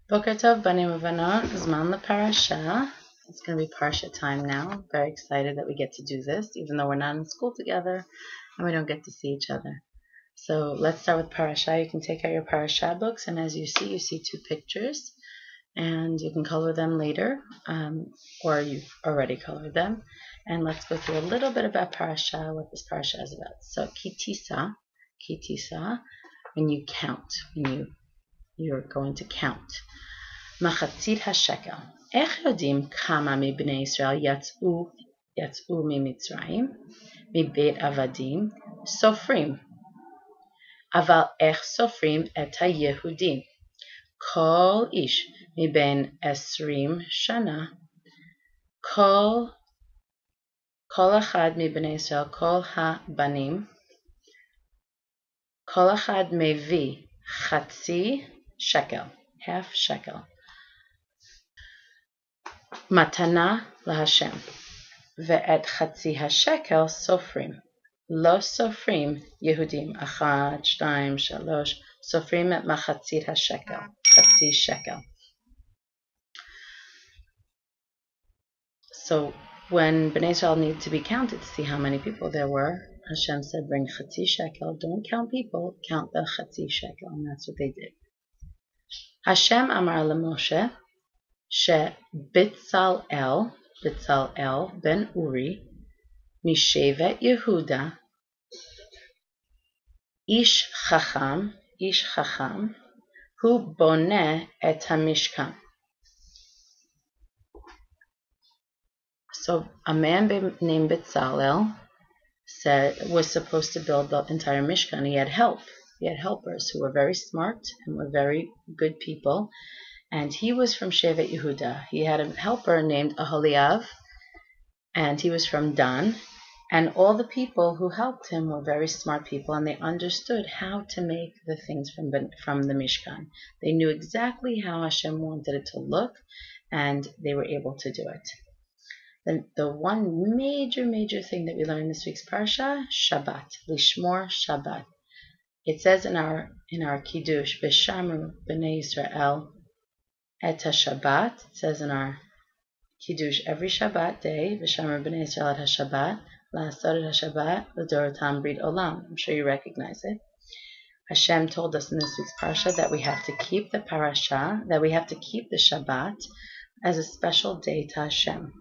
Boker Tov, Banim Uvanot, Zman LaParasha. It's going to be Parsha time now. Very excited that we get to do this, even though we're not in school together and we don't get to see each other. So let's start with Parasha. You can take out your Parasha books, and as you see two pictures, and you can color them later, or you've already colored them. And let's go through a little bit about Parasha, what this Parasha is about. So Ki Tisa, when you count, you're going to count. מחצית השקל. איך יודעים כמה מבני ישראל יצאו ממצרים, מבית עבדים? סופרים. אבל איך סופרים את היהודים? כל איש מבין 20 שנה, כל אחד מבני ישראל, כל הבנים, כל אחד מביא חצי שקל, half shekel. מתנה להשם, ואת חצי השקל סופרים. לא סופרים יהודים 1, 2, 3, סופרים את מחצית השקל, חצי שקל. So when Bnei Israel needed to be counted to see how many people there were, Hashem said, bring chatzi shekel. Don't count people, count the chatzi shekel. And that's what they did. Hashem amar leMoshe, שבצלאל בן אורי, משבט יהודה, איש חכם, הוא בונה את המשכן. So a man named Bezalel was supposed to build the entire Mishkan. He had help. He had helpers who were very smart and were very good people. And he was from Shevet Yehuda. He had a helper named Aholiav, and he was from Dan. And all the people who helped him were very smart people, and they understood how to make the things from the Mishkan. They knew exactly how Hashem wanted it to look, and they were able to do it. The one major thing that we learned in this week's Parsha, Shabbat, Lishmor Shabbat. It says in our Kiddush, Beshamru B'nei Yisrael et HaShabbat. It says in our Kiddush every Shabbat day, Beshamru B'nei Yisrael et HaShabbat, La'asod et HaShabbat, L'dorotam Brit Olam. I'm sure you recognize it. Hashem told us in this week's Parsha that we have to keep the Parasha, that we have to keep the Shabbat as a special day to Hashem.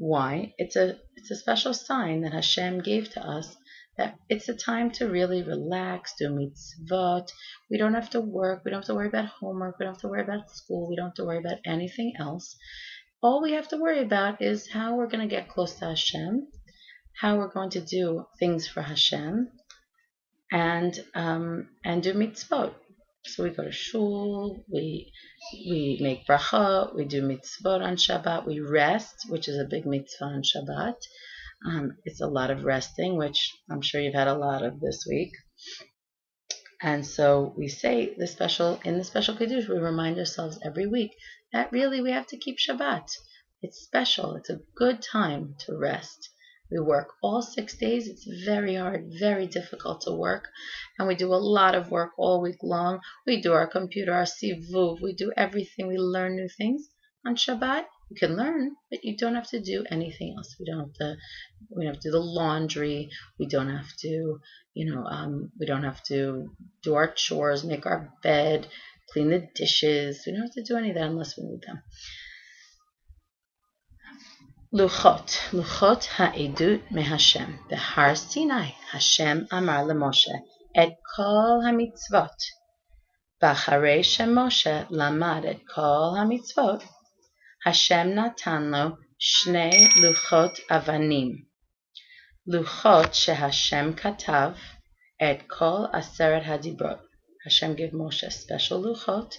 Why? It's a special sign that Hashem gave to us that it's a time to really relax, do mitzvot. We don't have to work. We don't have to worry about homework. We don't have to worry about school. We don't have to worry about anything else. All we have to worry about is how we're going to get close to Hashem, how we're going to do things for Hashem, and do mitzvot. So we go to shul, we make bracha, we do mitzvot on Shabbat, we rest, which is a big mitzvah on Shabbat. It's a lot of resting, which I'm sure you've had a lot of this week. And so we say in the special Kiddush, we remind ourselves every week that really we have to keep Shabbat. It's special. It's a good time to rest. We work all 6 days. It's very hard, very difficult to work. And we do a lot of work all week long. We do our computer, our sivuv. We do everything. We learn new things. On Shabbat, you can learn, but you don't have to do anything else. We don't have to do the laundry. We don't have to, we don't have to do our chores, make our bed, clean the dishes. We don't have to do any of that unless we need them. Luchot ha'edut mehashem. Behar Sinai, Hashem amar leMoshe, et kol hamitzvot. V'acharei sheMoshe lamad et kol hamitzvot, Hashem natan lo shnei luchot avanim. Luchot shehashem katav et kol aseret hadibrot. Hashem gave Moshe special luchot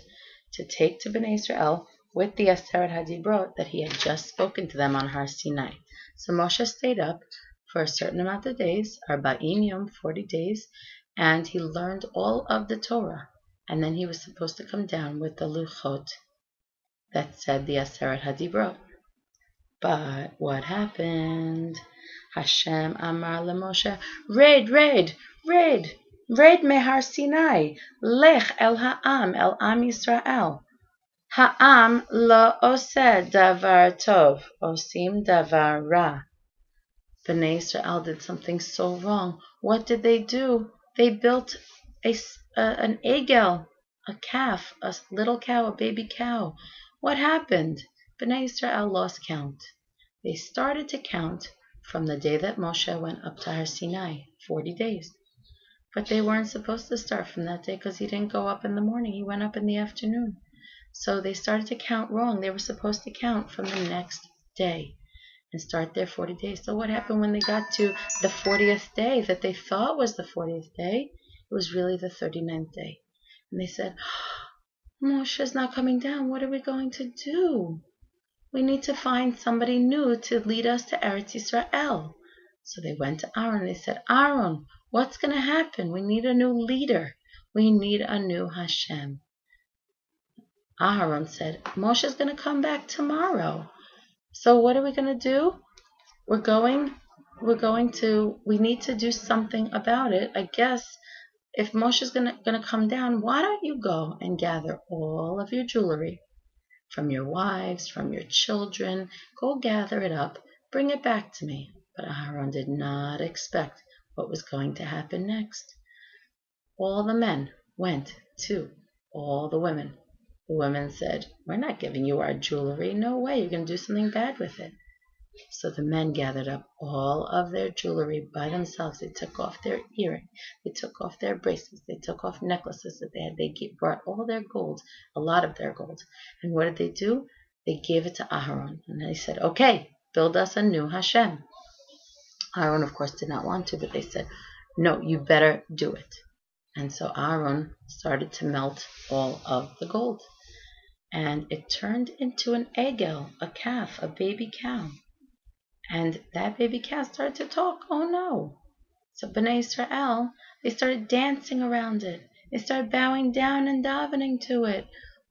to take to Bnei Israel with the Aseret Hadibrot that he had just spoken to them on Har Sinai. So Moshe stayed up for a certain amount of days, 40 yom, 40 days, and he learned all of the Torah. And then he was supposed to come down with the luchot that said the Aseret Hadibrot. But what happened? Hashem amar leMoshe, Red mehar Sinai, lech el ha'am, el am Yisrael. Ha'am lo oseh davar tov, osim davar ra. Bnei Israel did something so wrong. What did they do? They built an egel, a calf, a little cow, a baby cow. What happened? Bnei Israel lost count. They started to count from the day that Moshe went up to Har Sinai, 40 days. But they weren't supposed to start from that day because he didn't go up in the morning. He went up in the afternoon. So they started to count wrong. They were supposed to count from the next day and start their 40 days. So what happened when they got to the 40th day that they thought was the 40th day? It was really the 39th day. And they said, Moshe's not coming down. What are we going to do? We need to find somebody new to lead us to Eretz Yisrael. So they went to Aaron. They said, Aaron, what's going to happen? We need a new leader. We need a new Hashem. Aaron said, Moshe's going to come back tomorrow. So what are we going to do? We need to do something about it. I guess if Moshe's going to come down, why don't you go and gather all of your jewelry from your wives, from your children, go gather it up, bring it back to me. But Aaron did not expect what was going to happen next. All the men went to all the women. The women said, we're not giving you our jewelry. No way, you're going to do something bad with it. So the men gathered up all of their jewelry by themselves. They took off their earrings. They took off their bracelets. They took off necklaces that they had. They brought all their gold, a lot of their gold. And what did they do? They gave it to Aaron. And they said, okay, build us a new Hashem. Aaron, of course, did not want to, but they said, no, you better do it. And so Aaron started to melt all of the gold. And it turned into an egel, a calf, a baby cow. And that baby cow started to talk. Oh no. So Bnei Israel, they started dancing around it. They started bowing down and davening to it.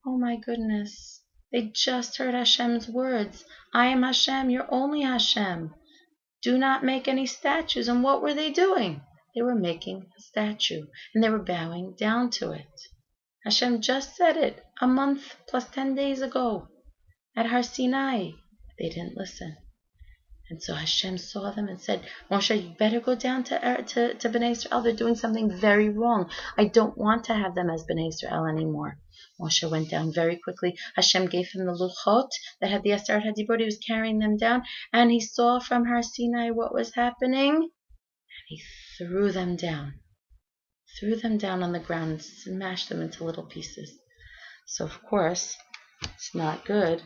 Oh my goodness. They just heard Hashem's words. I am Hashem, you're only Hashem. Do not make any statues. And what were they doing? They were making a statue. And they were bowing down to it. Hashem just said it a month plus 10 days ago at Har Sinai. They didn't listen. And so Hashem saw them and said, Moshe, you better go down to Bnei Israel. They're doing something very wrong. I don't want to have them as Bnei Israel anymore. Moshe went down very quickly. Hashem gave him the luchot that had the Aseret HaDibrot. He was carrying them down. And he saw from Har Sinai what was happening. And he threw them down. Threw them down on the ground and smashed them into little pieces. So, of course, it's not good.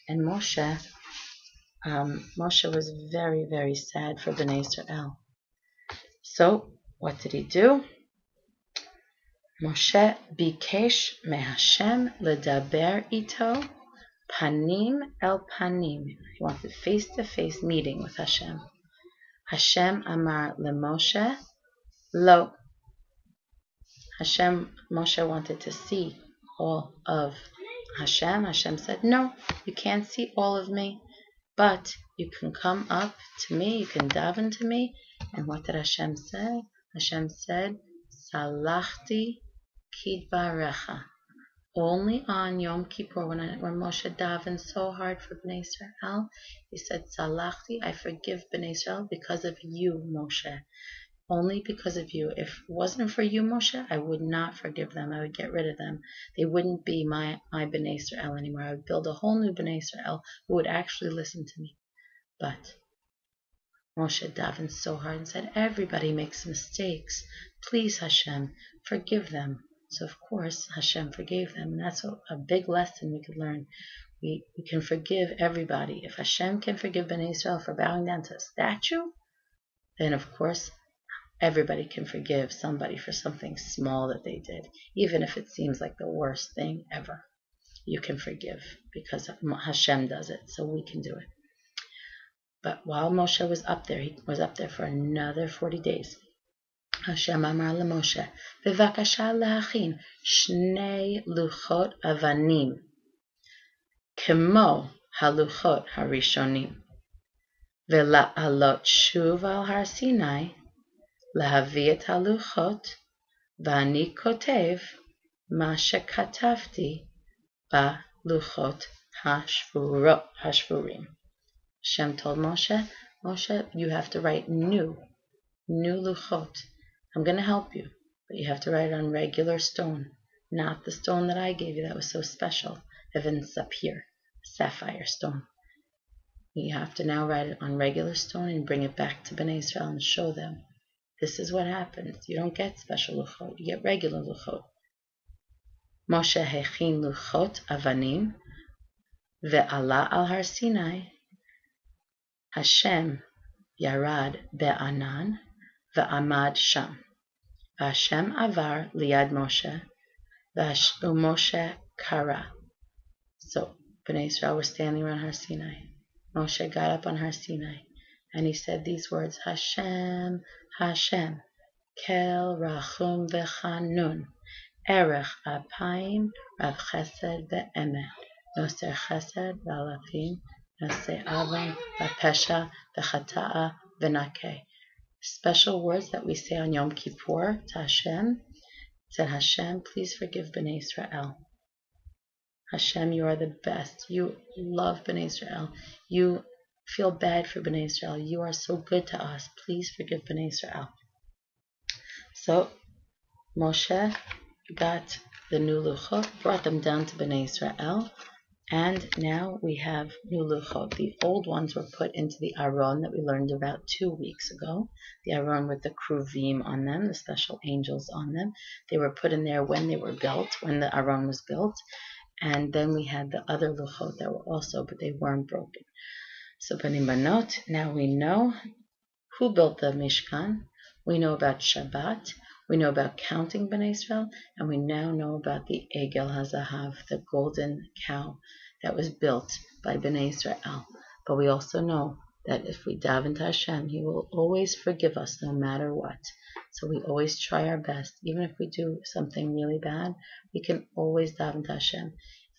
And Moshe was very, very sad for Bnei Israel. So, what did he do? Moshe bikesh meHashem ledaber ito panim el panim. He wanted face-to-face meeting with Hashem. Hashem amar leMoshe lo. Moshe wanted to see all of Hashem. Hashem said, no, you can't see all of me, but you can come up to me, you can daven to me. And what did Hashem say? Hashem said, Salachti kidbarecha. Only on Yom Kippur, when Moshe davened so hard for Bnei Israel, he said, Salachti, I forgive Bnei Israel because of you, Moshe. Only because of you. If it wasn't for you, Moshe, I would not forgive them. I would get rid of them. They wouldn't be my Bnei Israel anymore. I would build a whole new Bnei Israel who would actually listen to me. But Moshe davened so hard and said, everybody makes mistakes. Please, Hashem, forgive them. So, of course, Hashem forgave them. And that's a big lesson we could learn. We can forgive everybody. If Hashem can forgive Bnei Israel for bowing down to a statue, then, of course, everybody can forgive somebody for something small that they did, even if it seems like the worst thing ever. You can forgive because Hashem does it, so we can do it. But while Moshe was up there, he was up there for another 40 days. Hashem amar leMoshe, bevakasha le'achin shnei luchot avanim, kemo haluchot harishonim, ve'la'alot shuv al Har Sinai, להביא את הלוחות, ואני כותב מה שכתבתי luchot hashvurim. Hashem told Moshe, Moshe, you have to write new luchot. I'm going to help you, but you have to write it on regular stone, not the stone that I gave you that was so special, even sapphire, sapphire stone. You have to now write it on regular stone and bring it back to Bnei Israel and show them. This is what happens. You don't get special luchot, you get regular luchot. Moshe hechin luchot avanim ve'ala al har Sinai. Hashem yarad be'anan ve'amad sham. Hashem avar liad Moshe ve'Moshe kara. So Bnei Israel were standing around Har Sinai. Moshe got up on Har Sinai and he said these words, Hashem, Hashem, Kel Rachum V'Chanun, Erech Apayim, Rav Chesed Ve'emet, Noser Chesed V'Alafim, Noser Avon V'Pesha V'Chata'a V'Nakeh. Special words that we say on Yom Kippur to Hashem. Said, Hashem, please forgive Bnei Israel. Hashem, you are the best. You love Bnei Israel. You feel bad for Bnei Israel. You are so good to us. Please forgive Bnei Israel. So Moshe got the new luchot, brought them down to Bnei Israel, and now we have new luchot. The old ones were put into the aron that we learned about 2 weeks ago. The aron with the kruvim on them, the special angels on them. They were put in there when they were built, when the aron was built. And then we had the other luchot that were also, but they weren't broken. So Banim Banot, now we know who built the Mishkan. We know about Shabbat. We know about counting Bnei Israel. And we now know about the Egel HaZahav, the golden cow that was built by Bnei Israel. But we also know that if we daven to Hashem, He will always forgive us no matter what. So we always try our best. Even if we do something really bad, we can always daven to Hashem.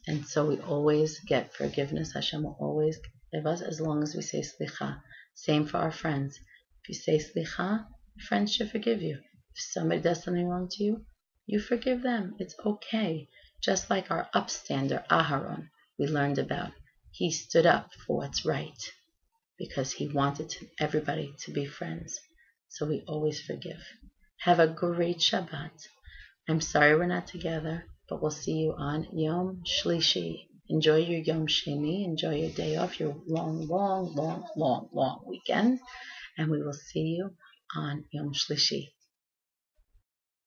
And so we always get forgiveness. Hashem will always give us as long as we say slicha. Same for our friends. If you say slicha, friends should forgive you. If somebody does something wrong to you, you forgive them. It's okay. Just like our upstander, Aharon, we learned about. He stood up for what's right because he wanted everybody to be friends. So we always forgive. Have a great Shabbat. I'm sorry we're not together, but we'll see you on Yom Shlishi. Enjoy your Yom Sheni. Enjoy your day off, your long weekend. And we will see you on Yom Shlishi.